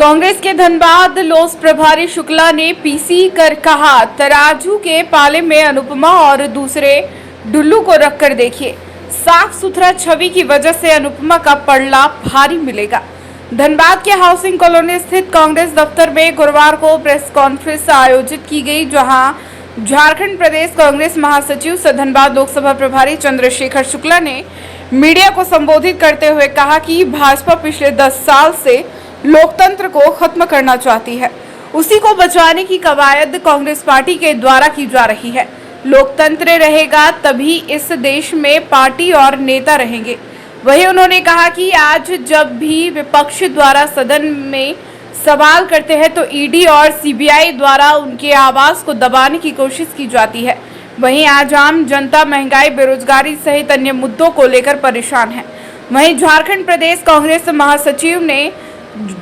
कांग्रेस के धनबाद लोस प्रभारी शुक्ला ने पीसी कर कहा, तराजू के पाले में अनुपमा और दूसरे डुल्लू को रखकर देखिए, साफ सुथरा छवि की वजह से अनुपमा का पलड़ा भारी मिलेगा। धनबाद के हाउसिंग कॉलोनी स्थित कांग्रेस दफ्तर में गुरुवार को प्रेस कॉन्फ्रेंस आयोजित की गई, जहां झारखंड प्रदेश कांग्रेस महासचिव सह धनबाद लोकसभा प्रभारी चंद्रशेखर शुक्ला ने मीडिया को संबोधित करते हुए कहा कि भाजपा पिछले 10 साल से लोकतंत्र को खत्म करना चाहती है। उसी को बचाने की कवायद कांग्रेस पार्टी के द्वारा की जा रही है। लोकतंत्र रहेगा तभी इस देश में पार्टी और नेता रहेंगे। वहीं उन्होंने कहा कि आज जब भी विपक्ष द्वारा सदन में सवाल करते हैं तो ईडी और सीबीआई द्वारा उनकी आवाज को दबाने की कोशिश की जाती है। वहीं आज आम जनता महंगाई, बेरोजगारी सहित अन्य मुद्दों को लेकर परेशान है। वहीं झारखंड प्रदेश कांग्रेस महासचिव ने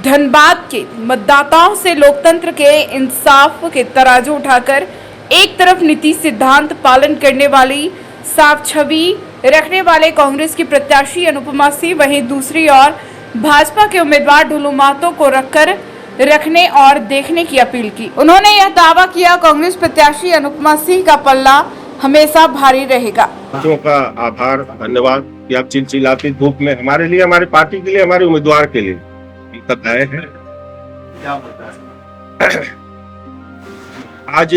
धनबाद के मतदाताओं से लोकतंत्र के इंसाफ के तराजू उठाकर एक तरफ नीति सिद्धांत पालन करने वाली साफ छवि रखने वाले कांग्रेस की प्रत्याशी अनुपमा सिंह, वहीं दूसरी ओर भाजपा के उम्मीदवार ढुल्लू महतो को रखने और देखने की अपील की। उन्होंने यह दावा किया, कांग्रेस प्रत्याशी अनुपमा सिंह का पल्ला हमेशा भारी रहेगा। बच्चों का आभार, धन्यवाद कि आप चिलचिलाती धूप में हमारे लिए, हमारी पार्टी के लिए, हमारे उम्मीदवार के लिए तक आए हैं। आज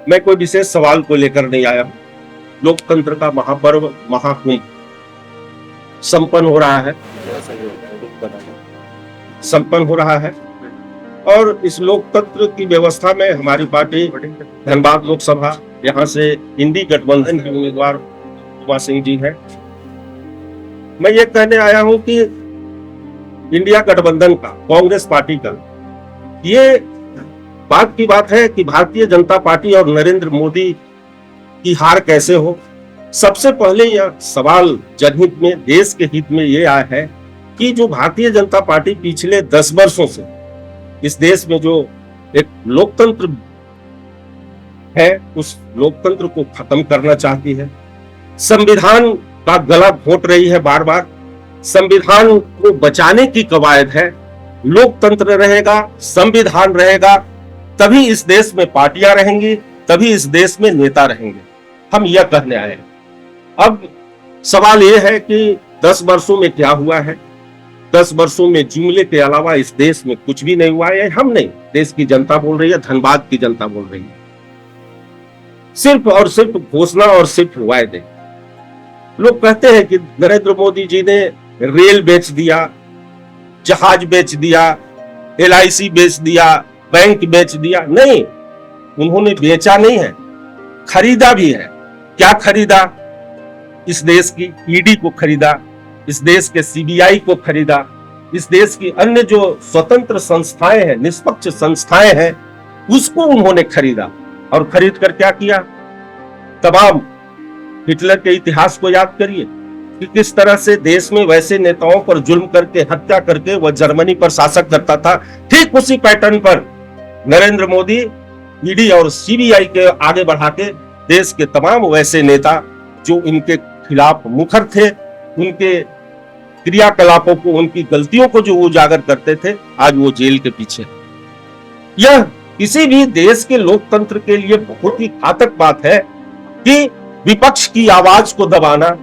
मैं कोई विशेष सवाल को लेकर नहीं आया। लोकतंत्र का महापर्व, महाकुंभ संपन्न हो रहा है और इस लोकतंत्र की व्यवस्था में हमारी पार्टी धनबाद लोकसभा, यहाँ से इंडी गठबंधन के उम्मीदवार अनुपमा सिंह जी है। मैं ये कहने आया हूं कि इंडिया गठबंधन का, कांग्रेस पार्टी का, ये बात की बात है कि भारतीय जनता पार्टी और नरेंद्र मोदी की हार कैसे हो। सबसे पहले यह सवाल जनहित में, देश के हित में ये आया है कि जो भारतीय जनता पार्टी पिछले 10 वर्षों से इस देश में जो एक लोकतंत्र है, उस लोकतंत्र को खत्म करना चाहती है। संविधान का गला घोंट रही है बार बार। संविधान को बचाने की कवायद है। लोकतंत्र रहेगा, संविधान रहेगा, तभी इस देश में पार्टियां रहेंगी, तभी इस देश में नेता रहेंगे। हम यह कहने आए हैं। अब सवाल यह है कि 10 वर्षों में क्या हुआ है। 10 वर्षों में जुमले के अलावा इस देश में कुछ भी नहीं हुआ है। हम नहीं, देश की जनता बोल रही है, धनबाद की जनता बोल रही है। सिर्फ और सिर्फ घोषणा और सिर्फ वायदे। लोग कहते हैं कि नरेंद्र मोदी जी ने रेल बेच दिया, जहाज बेच दिया, LIC बेच दिया, बैंक बेच दिया। नहीं, उन्होंने बेचा नहीं है, खरीदा भी है। क्या खरीदा? इस देश की ईडी को खरीदा, इस देश के सीबीआई को खरीदा, इस देश की अन्य जो स्वतंत्र संस्थाएं हैं, निष्पक्ष संस्थाएं हैं, उसको उन्होंने खरीदा। और खरीद कर क्या किया? तमाम हिटलर के इतिहास को याद करिए कि किस तरह से देश में वैसे नेताओं पर जुल्म करके, हत्या करके वह जर्मनी पर शासक करता था। ठीक उसी पैटर्न पर नरेंद्र मोदी ईडी और सीबीआई के आगे बढ़ा के देश के तमाम वैसे नेता जो इनके खिलाफ मुखर थे, उनके क्रियाकलापों को, उनकी गलतियों को जो उजागर करते थे, आज वो जेल के पीछे। यह किसी भी देश के लोकतंत्र के लिए बहुत ही घातक बात है कि विपक्ष की आवाज को दबाना।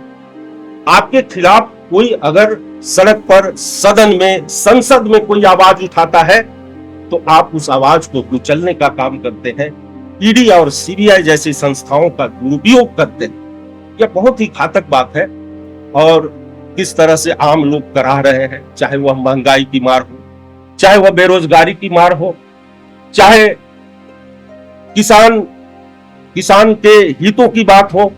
आपके खिलाफ कोई अगर सड़क पर, सदन में, संसद में कोई आवाज उठाता है तो आप उस आवाज को कुचलने का काम करते हैं। ईडी और सीबीआई जैसी संस्थाओं का दुरुपयोग करते हैं। यह बहुत ही घातक बात है। और किस तरह से आम लोग कराह रहे हैं, चाहे वह महंगाई की मार हो, चाहे वह बेरोजगारी की मार हो, चाहे किसान के हितों की बात हो,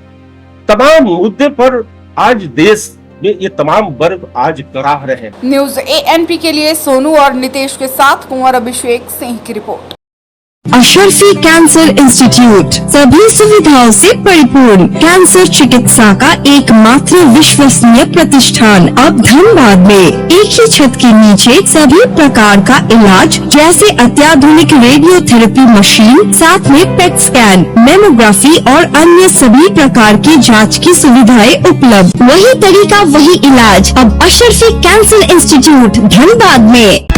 तमाम मुद्दे पर आज देश में ये तमाम वर्ग आज कराह रहे हैं। न्यूज़ ANP के लिए सोनू और नितेश के साथ कुंवर अभिषेक सिंह की रिपोर्ट। अशरफी कैंसर इंस्टीट्यूट सभी सुविधाओं से परिपूर्ण कैंसर चिकित्सा का एकमात्र विश्वसनीय प्रतिष्ठान अब धनबाद में एक ही छत के नीचे सभी प्रकार का इलाज जैसे अत्याधुनिक रेडियोथेरेपी मशीन, साथ में पेट स्कैन, मेमोग्राफी और अन्य सभी प्रकार की जांच की सुविधाएं उपलब्ध। वही तरीका वही इलाज अब अशरफी कैंसर इंस्टीट्यूट धनबाद में।